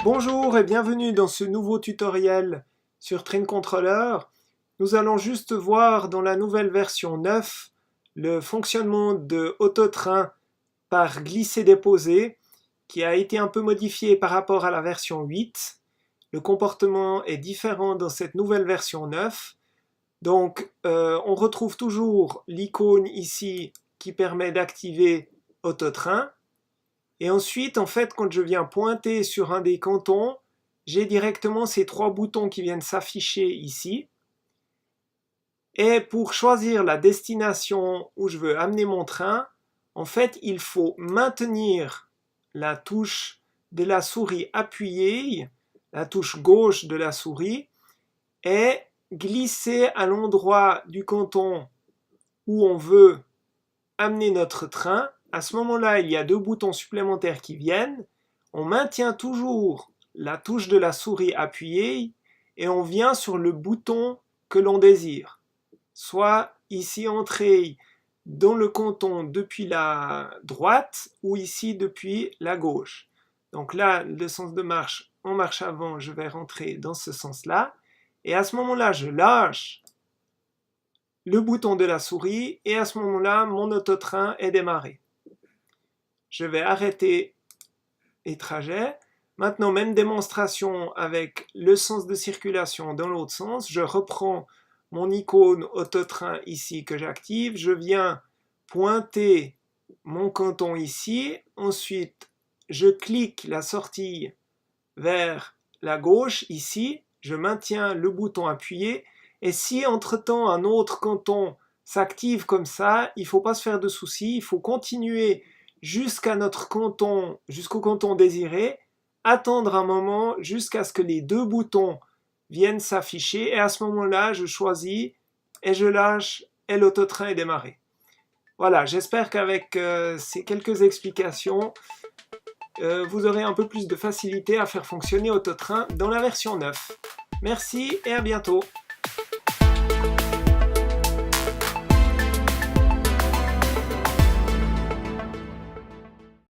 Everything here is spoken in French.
Bonjour et bienvenue dans ce nouveau tutoriel sur Train Controller. Nous allons juste voir dans la nouvelle version 9 le fonctionnement de Autotrain par glisser-déposer qui a été un peu modifié par rapport à la version 8. Le comportement est différent dans cette nouvelle version 9. Donc on retrouve toujours l'icône ici qui permet d'activer Autotrain. Et ensuite, en fait, quand je viens pointer sur un des cantons, j'ai directement ces trois boutons qui viennent s'afficher ici. Et pour choisir la destination où je veux amener mon train, en fait, il faut maintenir la touche de la souris appuyée, la touche gauche de la souris, et glisser à l'endroit du canton où on veut amener notre train. À ce moment-là, il y a deux boutons supplémentaires qui viennent. On maintient toujours la touche de la souris appuyée et on vient sur le bouton que l'on désire. Soit ici entrer dans le canton depuis la droite ou ici depuis la gauche. Donc là, le sens de marche, en marche avant, je vais rentrer dans ce sens-là. Et à ce moment-là, je lâche le bouton de la souris et à ce moment-là, mon autotrain est démarré. Je vais arrêter les trajets. Maintenant, même démonstration avec le sens de circulation dans l'autre sens. Je reprends mon icône autotrain ici que j'active. Je viens pointer mon canton ici. Ensuite, je clique la sortie vers la gauche ici. Je maintiens le bouton appuyé. Et si entre-temps un autre canton s'active comme ça, il ne faut pas se faire de soucis. Il faut continuer jusqu'à notre canton, jusqu'au canton désiré, attendre un moment jusqu'à ce que les deux boutons viennent s'afficher et à ce moment-là, je choisis et je lâche et l'autotrain est démarré. Voilà, j'espère qu'avec ces quelques explications, vous aurez un peu plus de facilité à faire fonctionner Autotrain dans la version 9. Merci et à bientôt.